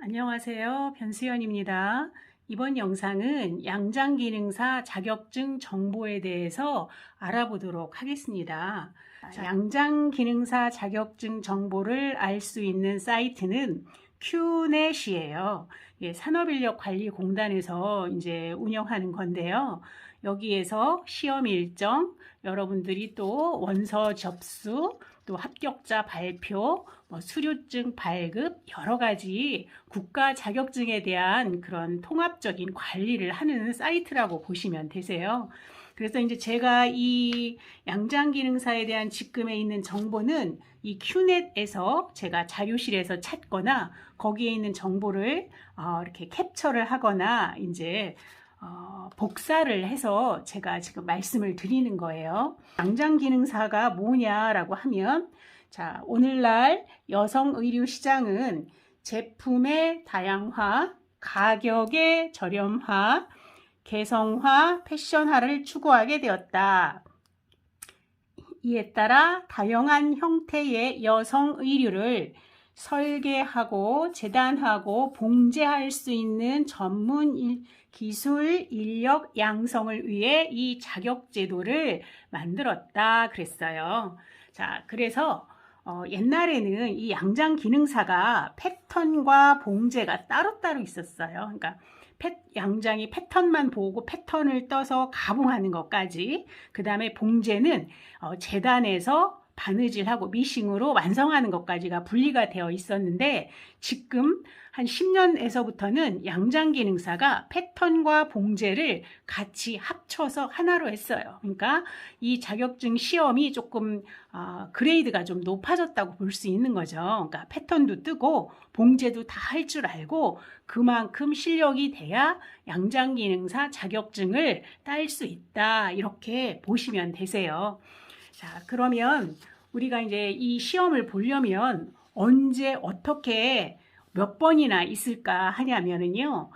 안녕하세요. 변수연입니다. 이번 영상은 양장기능사 자격증 정보에 대해서 알아보도록 하겠습니다. 양장기능사 자격증 정보를 알 수 있는 사이트는 큐넷이에요. 산업인력관리공단에서 이제 운영하는 건데요. 여기에서 시험 일정, 여러분들이 또 원서 접수, 또 합격자 발표, 수료증 발급, 여러 가지 국가 자격증에 대한 그런 통합적인 관리를 하는 사이트라고 보시면 되세요. 그래서 이제 제가 이 양장기능사에 대한 직금에 있는 정보는 이 큐넷에서 제가 자료실에서 찾거나 거기에 있는 정보를 이렇게 캡처를 하거나 이제 복사를 해서 제가 지금 말씀을 드리는 거예요. 양장기능사가 뭐냐라고 하면, 자, 오늘날 여성 의류 시장은 제품의 다양화, 가격의 저렴화, 개성화, 패션화를 추구하게 되었다. 이에 따라 다양한 형태의 여성 의류를 설계하고 재단하고 봉제할 수 있는 전문 기술 인력 양성을 위해 이 자격제도를 만들었다 그랬어요. 자, 그래서 옛날에는 이 양장기능사가 패턴과 봉제가 따로따로 있었어요. 그러니까 양장이 패턴만 보고 패턴을 떠서 가봉하는 것까지, 그 다음에 봉제는 재단에서 바느질하고 미싱으로 완성하는 것까지가 분리가 되어 있었는데, 지금 한 10년에서부터는 양장기능사가 패턴과 봉제를 같이 합쳐서 하나로 했어요. 그러니까 이 자격증 시험이 조금 그레이드가 좀 높아졌다고 볼 수 있는 거죠. 그러니까 패턴도 뜨고 봉제도 다 할 줄 알고 그만큼 실력이 돼야 양장기능사 자격증을 딸 수 있다, 이렇게 보시면 되세요. 자, 그러면 우리가 이제 이 시험을 보려면 언제 어떻게 몇 번이나 있을까 하냐면은요,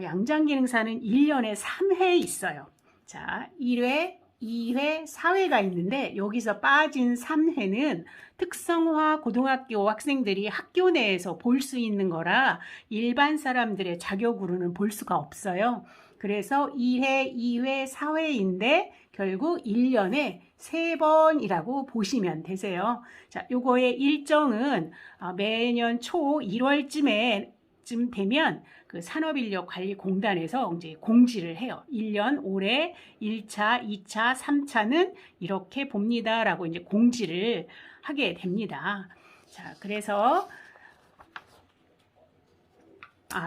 양장기능사는 1년에 3회 있어요. 자, 1회, 2회, 4회가 있는데 여기서 빠진 3회는 특성화 고등학교 학생들이 학교 내에서 볼 수 있는 거라 일반 사람들의 자격으로는 볼 수가 없어요. 그래서 1회, 2회, 4회인데 결국 1년에 3번이라고 보시면 되세요. 자, 요거의 일정은 매년 초 1월쯤 되면 그 산업인력관리공단에서 이제 공지를 해요. 1년 올해 1차, 2차, 3차는 이렇게 봅니다라고 이제 공지를 하게 됩니다. 자, 그래서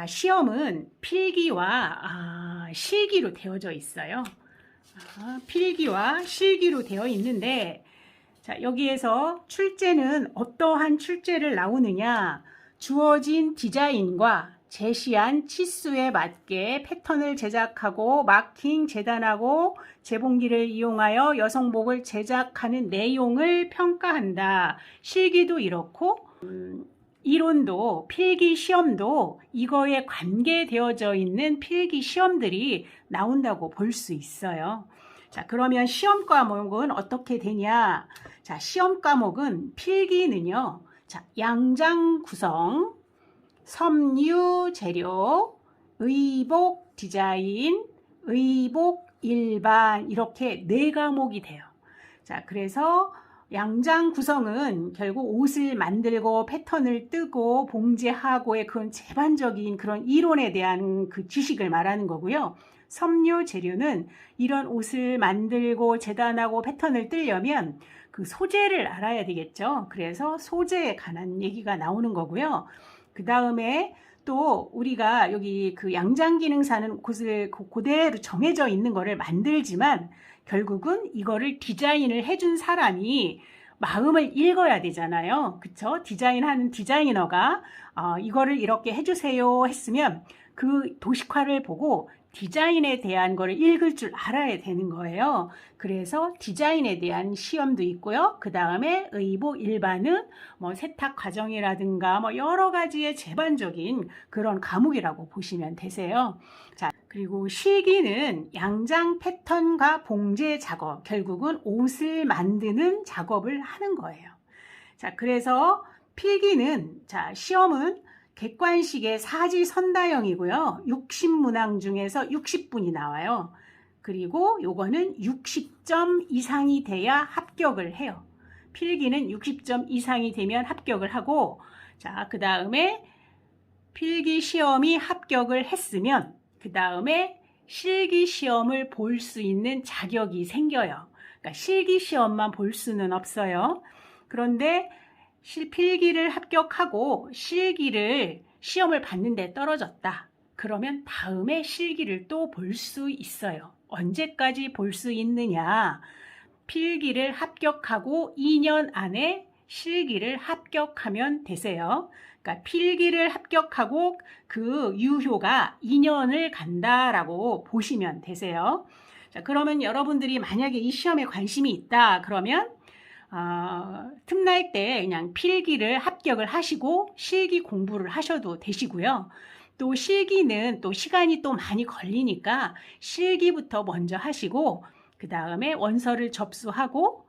시험은 필기와 실기로 되어져 있어요. 필기와 실기로 되어 있는데, 자, 여기에서 출제는 어떠한 출제를 나오느냐, 주어진 디자인과 제시한 치수에 맞게 패턴을 제작하고 마킹, 재단하고 재봉기를 이용하여 여성복을 제작하는 내용을 평가한다. 실기도 이렇고 이론도, 필기 시험도 이거에 관계되어져 있는 필기 시험들이 나온다고 볼 수 있어요. 자, 그러면 시험 과목은 어떻게 되냐? 자, 시험 과목은 필기는요, 자, 양장 구성, 섬유 재료, 의복 디자인, 의복 일반, 이렇게 4과목이 돼요. 자, 그래서 양장 구성은 결국 옷을 만들고 패턴을 뜨고 봉제하고의 그런 제반적인 그런 이론에 대한 그 지식을 말하는 거고요. 섬유 재료는 이런 옷을 만들고 재단하고 패턴을 뜨려면 그 소재를 알아야 되겠죠. 그래서 소재에 관한 얘기가 나오는 거고요. 그 다음에 또 우리가 여기 그 양장기능사는 곳을 그대로 정해져 있는 거를 만들지만 결국은 이거를 디자인을 해준 사람이 마음을 읽어야 되잖아요. 그쵸? 디자인하는 디자이너가 이거를 이렇게 해주세요 했으면 그 도식화를 보고 디자인에 대한 거를 읽을 줄 알아야 되는 거예요. 그래서 디자인에 대한 시험도 있고요. 그 다음에 의복 일반은 세탁 과정이라든가 여러 가지의 제반적인 그런 과목이라고 보시면 되세요. 자, 그리고 실기는 양장 패턴과 봉제 작업, 결국은 옷을 만드는 작업을 하는 거예요. 자, 그래서 필기는, 자, 시험은 객관식의 사지선다형이고요. 60문항 중에서 60분이 나와요. 그리고 요거는 60점 이상이 돼야 합격을 해요. 필기는 60점 이상이 되면 합격을 하고, 자, 그 다음에 필기 시험이 합격을 했으면 그 다음에 실기 시험을 볼 수 있는 자격이 생겨요. 그러니까 실기 시험만 볼 수는 없어요. 그런데 필기를 합격하고 실기를 시험을 봤는데 떨어졌다. 그러면 다음에 실기를 또 볼 수 있어요. 언제까지 볼 수 있느냐? 필기를 합격하고 2년 안에 실기를 합격하면 되세요. 그러니까 필기를 합격하고 그 유효가 2년을 간다라고 보시면 되세요. 자, 그러면 여러분들이 만약에 이 시험에 관심이 있다 그러면 틈날 때 그냥 필기를 합격을 하시고 실기 공부를 하셔도 되시고요. 또 실기는 또 시간이 또 많이 걸리니까 실기부터 먼저 하시고 그 다음에 원서를 접수하고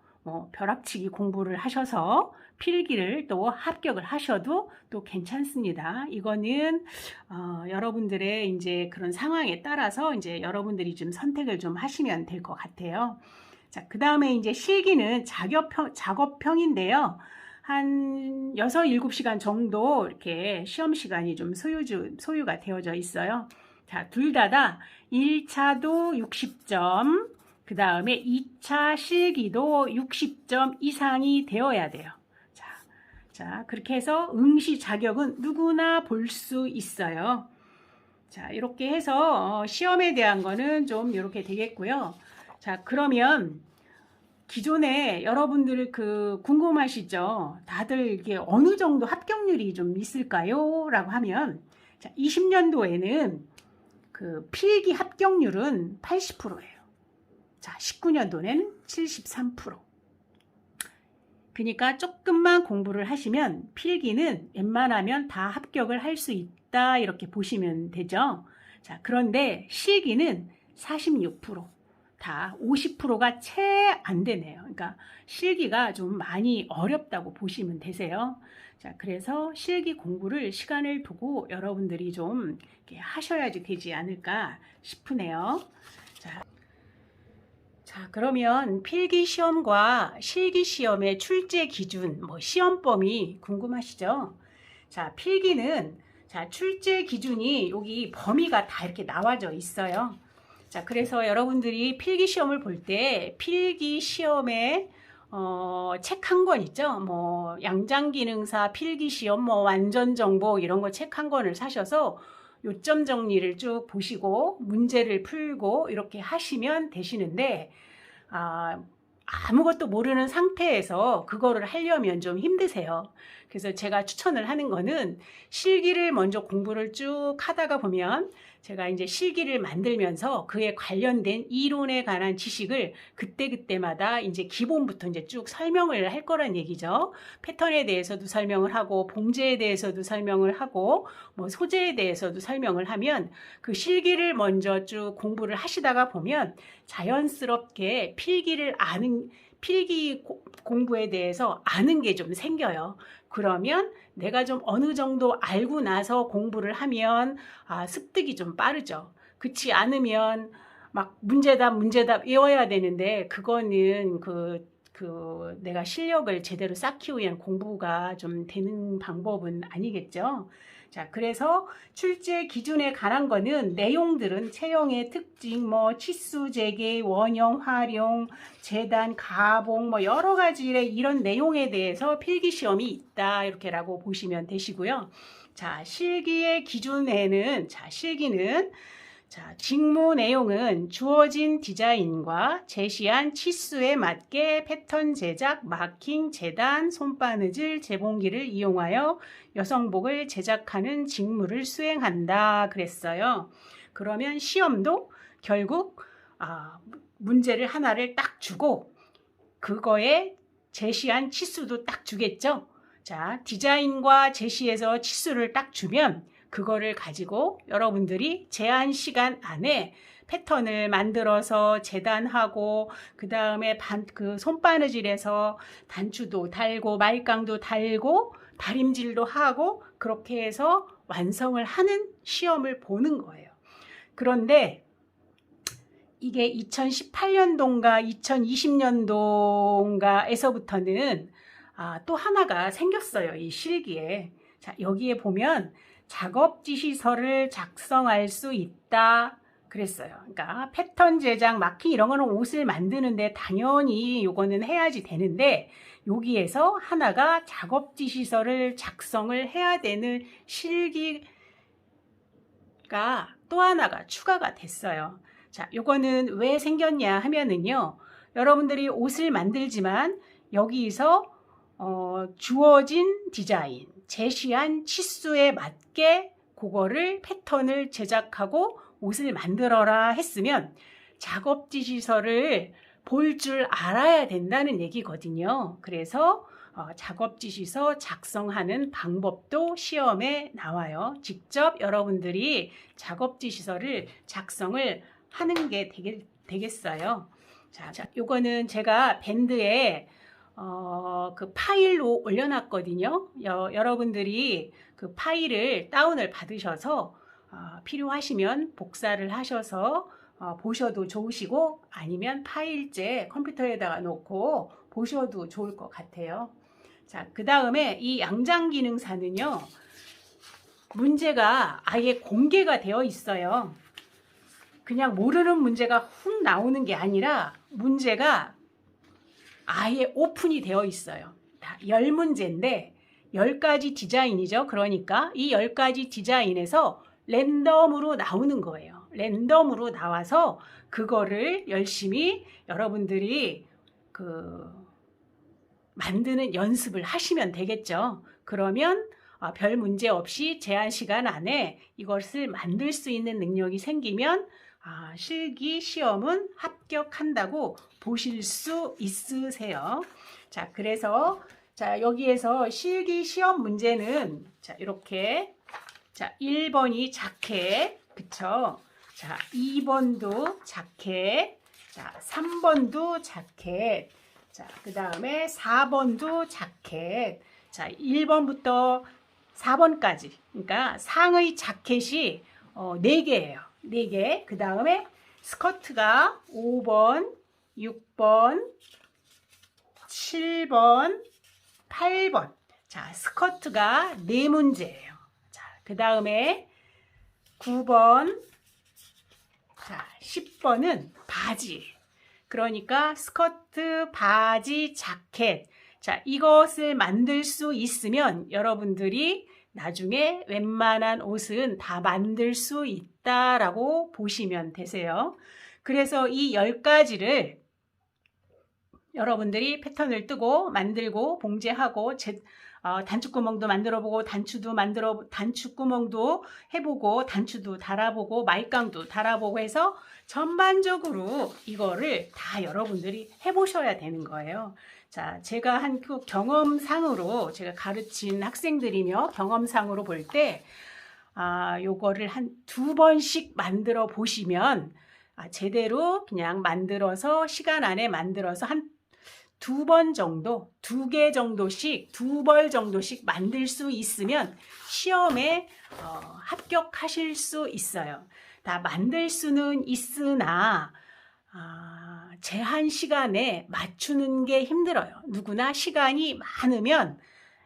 벼락치기 공부를 하셔서 필기를 또 합격을 하셔도 또 괜찮습니다. 이거는 여러분들의 이제 그런 상황에 따라서 이제 여러분들이 좀 선택을 좀 하시면 될 것 같아요. 자, 그 다음에 이제 실기는 작업형인데요. 한 6, 7시간 정도 이렇게 시험 시간이 좀 소유가 되어져 있어요. 자, 둘 다 1차도 60점, 그 다음에 2차 실기도 60점 이상이 되어야 돼요. 자, 그렇게 해서 응시 자격은 누구나 볼 수 있어요. 자, 이렇게 해서 시험에 대한 거는 좀 이렇게 되겠고요. 자, 그러면 기존에 여러분들 궁금하시죠? 다들 이게 어느 정도 합격률이 좀 있을까요? 라고 하면, 자, 20년도에는 그 필기 합격률은 80%예요. 자, 19년도에는 73%. 그러니까 조금만 공부를 하시면 필기는 웬만하면 다 합격을 할 수 있다 이렇게 보시면 되죠. 자, 그런데 실기는 46%, 다 50%가 채 안 되네요. 그러니까 실기가 좀 많이 어렵다고 보시면 되세요. 자, 그래서 실기 공부를 시간을 두고 여러분들이 좀 이렇게 하셔야지 되지 않을까 싶으네요. 자, 그러면 필기 시험과 실기 시험의 출제 기준, 시험 범위 궁금하시죠? 자, 필기는 출제 기준이 여기 범위가 다 이렇게 나와져 있어요. 자, 그래서 여러분들이 필기 시험을 볼 때 필기 시험에 책 한 권 있죠? 양장기능사 필기 시험, 완전 정보 이런 거 책 한 권을 사셔서 요점 정리를 쭉 보시고 문제를 풀고 이렇게 하시면 되시는데 아무것도 모르는 상태에서 그거를 하려면 좀 힘드세요. 그래서 제가 추천을 하는 거는 실기를 먼저 공부를 쭉 하다가 보면 제가 이제 실기를 만들면서 그에 관련된 이론에 관한 지식을 그때그때마다 이제 기본부터 이제 쭉 설명을 할 거란 얘기죠. 패턴에 대해서도 설명을 하고 봉제에 대해서도 설명을 하고 소재에 대해서도 설명을 하면 그 실기를 먼저 쭉 공부를 하시다가 보면 자연스럽게 필기 공부에 대해서 아는 게 좀 생겨요. 그러면 내가 좀 어느 정도 알고 나서 공부를 하면 습득이 좀 빠르죠. 그렇지 않으면 막 문제답 외워야 되는데 그거는 내가 실력을 제대로 쌓기 위한 공부가 좀 되는 방법은 아니겠죠. 자, 그래서 출제 기준에 관한 거는 내용들은 체형의 특징, 치수, 재계, 원형, 활용, 재단, 가봉, 여러 가지의 이런 내용에 대해서 필기 시험이 있다 이렇게라고 보시면 되시고요. 자, 실기의 기준에는 실기는 직무 내용은 주어진 디자인과 제시한 치수에 맞게 패턴 제작, 마킹, 재단, 손바느질, 재봉기를 이용하여 여성복을 제작하는 직무를 수행한다 그랬어요. 그러면 시험도 결국 문제를 하나를 딱 주고 그거에 제시한 치수도 딱 주겠죠. 자, 디자인과 제시해서 치수를 딱 주면 그거를 가지고 여러분들이 제한 시간 안에 패턴을 만들어서 재단하고 그 다음에 손바느질에서 단추도 달고 말깡도 달고 다림질도 하고 그렇게 해서 완성을 하는 시험을 보는 거예요. 그런데 이게 2018년도인가 2020년도인가에서부터는 또 하나가 생겼어요. 이 실기에. 자, 여기에 보면 작업 지시서를 작성할 수 있다 그랬어요. 그러니까 패턴 제작, 마킹 이런 거는 옷을 만드는데 당연히 요거는 해야지 되는데 여기에서 하나가 작업 지시서를 작성을 해야 되는 실기가 또 하나가 추가가 됐어요. 자, 요거는 왜 생겼냐 하면은요. 여러분들이 옷을 만들지만 여기서 주어진 디자인, 제시한 치수에 맞게 그거를 패턴을 제작하고 옷을 만들어라 했으면 작업 지시서를 볼 줄 알아야 된다는 얘기거든요. 그래서 작업 지시서 작성하는 방법도 시험에 나와요. 직접 여러분들이 작업 지시서를 작성을 하는 게 되겠어요. 자, 요거는 제가 밴드에 그 파일로 올려놨거든요. 여러분들이 그 파일을 다운을 받으셔서 필요하시면 복사를 하셔서 보셔도 좋으시고 아니면 파일째 컴퓨터에다가 놓고 보셔도 좋을 것 같아요. 자, 그 다음에 이 양장기능사는요. 문제가 아예 공개가 되어 있어요. 그냥 모르는 문제가 훅 나오는 게 아니라 문제가 아예 오픈이 되어 있어요. 10문제인데 10가지 디자인이죠. 그러니까 이 10가지 디자인에서 랜덤으로 나오는 거예요. 랜덤으로 나와서 그거를 열심히 여러분들이 만드는 연습을 하시면 되겠죠. 그러면 별 문제 없이 제한 시간 안에 이것을 만들 수 있는 능력이 생기면 실기 시험은 합격한다고 보실 수 있으세요. 자, 그래서 여기에서 실기 시험 문제는 이렇게 1번이 자켓, 그쵸? 자, 2번도 자켓, 자, 3번도 자켓, 자, 그 다음에 4번도 자켓, 자, 1번부터 4번까지, 그러니까 상의 자켓이 4개예요. 4개. 그 다음에 스커트가 5번, 6번, 7번, 8번. 자, 스커트가 4문제예요. 자, 그 다음에 9번, 자, 10번은 바지. 그러니까 스커트, 바지, 자켓. 자, 이것을 만들 수 있으면 여러분들이 나중에 웬만한 옷은 다 만들 수 있다라고 보시면 되세요. 그래서 이 10가지를 여러분들이 패턴을 뜨고 만들고 봉제하고 단추구멍도 만들어보고 단추구멍도 해보고 단추도 달아보고 마이깡도 달아보고 해서 전반적으로 이거를 다 여러분들이 해보셔야 되는 거예요. 자, 제가 한 그 경험상으로 제가 가르친 학생들이며 경험상으로 볼 때 요거를 한 2번씩 만들어 보시면 제대로 그냥 만들어서 시간 안에 만들어서 한 2번 정도, 2개 정도씩, 2벌 정도씩 만들 수 있으면 시험에 합격하실 수 있어요. 다 만들 수는 있으나 제한 시간에 맞추는 게 힘들어요. 누구나 시간이 많으면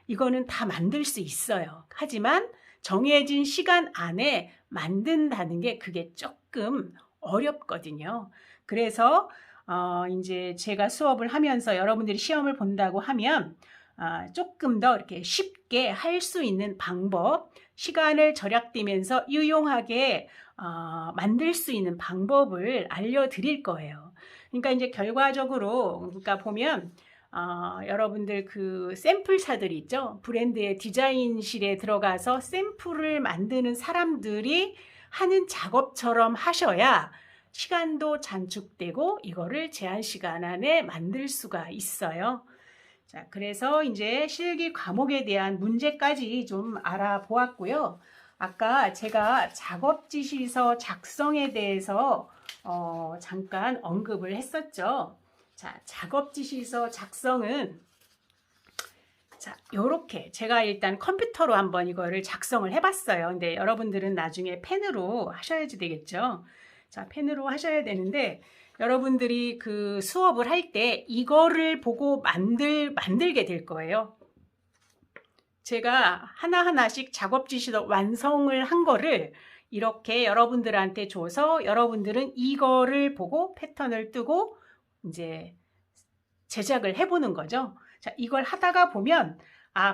이거는 다 만들 수 있어요. 하지만 정해진 시간 안에 만든다는 게 그게 조금 어렵거든요. 그래서 이제 제가 수업을 하면서 여러분들이 시험을 본다고 하면 조금 더 이렇게 쉽게 할 수 있는 방법, 시간을 절약되면서 유용하게 만들 수 있는 방법을 알려드릴 거예요. 그러니까 이제 결과적으로 그러니까 보면 여러분들 그 샘플사들이 있죠. 브랜드의 디자인실에 들어가서 샘플을 만드는 사람들이 하는 작업처럼 하셔야 시간도 단축되고 이거를 제한 시간 안에 만들 수가 있어요. 자, 그래서 이제 실기 과목에 대한 문제까지 좀 알아보았고요. 아까 제가 작업 지시서 작성에 대해서 잠깐 언급을 했었죠. 자, 작업 지시서 작성은 자, 요렇게 제가 일단 컴퓨터로 한번 이거를 작성을 해봤어요. 근데 여러분들은 나중에 펜으로 하셔야지 되겠죠. 자, 펜으로 하셔야 되는데 여러분들이 그 수업을 할 때 이거를 보고 만들게 될 거예요. 제가 하나하나씩 작업 지시도 완성을 한 거를 이렇게 여러분들한테 줘서 여러분들은 이거를 보고 패턴을 뜨고 이제 제작을 해보는 거죠. 자, 이걸 하다가 보면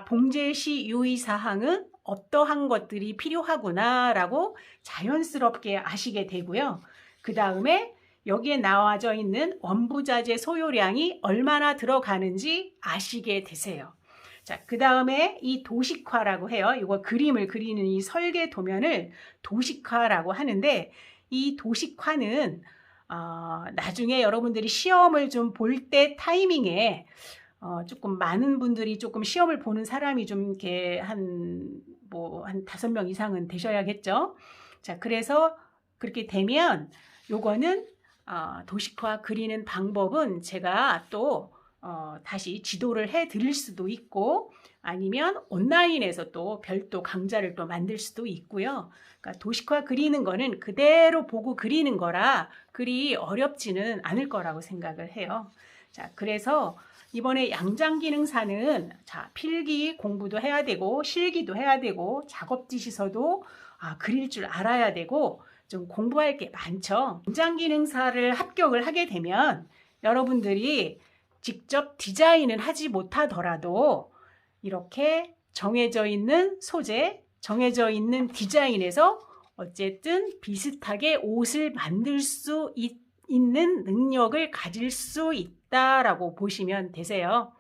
봉제시 유의사항은 어떠한 것들이 필요하구나 라고 자연스럽게 아시게 되고요. 그 다음에 여기에 나와져 있는 원부자재 소요량이 얼마나 들어가는지 아시게 되세요. 자, 그 다음에 이 도식화라고 해요. 이거 그림을 그리는 이 설계 도면을 도식화라고 하는데 이 도식화는 나중에 여러분들이 시험을 좀 볼 때 타이밍에 조금 많은 분들이 조금 시험을 보는 사람이 좀 이렇게 한 5명 이상은 되셔야겠죠. 자, 그래서 그렇게 되면 요거는 도식화 그리는 방법은 제가 또 다시 지도를 해 드릴 수도 있고 아니면 온라인에서 또 별도 강좌를 또 만들 수도 있고요. 그러니까 도식화 그리는 거는 그대로 보고 그리는 거라 그리 어렵지는 않을 거라고 생각을 해요. 자, 그래서 이번에 양장기능사는 필기 공부도 해야 되고 실기도 해야 되고 작업 지시서도 그릴 줄 알아야 되고 좀 공부할 게 많죠. 양장기능사를 합격을 하게 되면 여러분들이 직접 디자인은 하지 못하더라도 이렇게 정해져 있는 소재, 정해져 있는 디자인에서 어쨌든 비슷하게 옷을 만들 수 있는 능력을 가질 수 있다라고 보시면 되세요.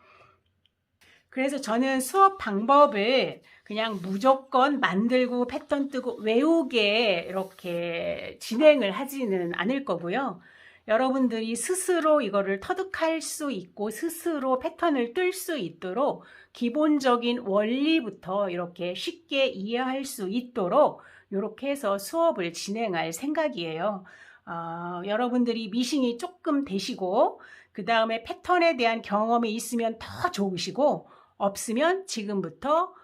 그래서 저는 수업 방법을 그냥 무조건 만들고 패턴 뜨고 외우게 이렇게 진행을 하지는 않을 거고요. 여러분들이 스스로 이거를 터득할 수 있고 스스로 패턴을 뜰 수 있도록 기본적인 원리부터 이렇게 쉽게 이해할 수 있도록 이렇게 해서 수업을 진행할 생각이에요. 여러분들이 미싱이 조금 되시고 그 다음에 패턴에 대한 경험이 있으면 더 좋으시고 없으면 지금부터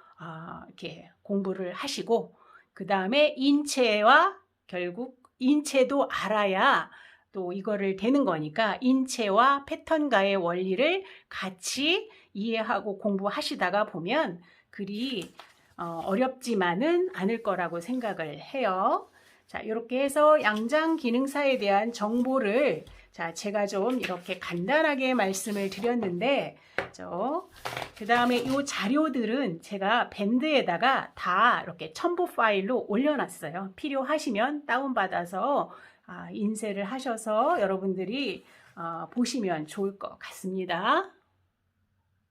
이렇게 공부를 하시고 그 다음에 인체와 결국 인체도 알아야 또 이거를 되는 거니까 인체와 패턴과의 원리를 같이 이해하고 공부하시다가 보면 그리 어렵지만은 않을 거라고 생각을 해요. 자, 이렇게 해서 양장기능사에 대한 정보를 제가 좀 이렇게 간단하게 말씀을 드렸는데 그 다음에 이 자료들은 제가 밴드에다가 다 이렇게 첨부 파일로 올려놨어요. 필요하시면 다운받아서 인쇄를 하셔서 여러분들이 보시면 좋을 것 같습니다.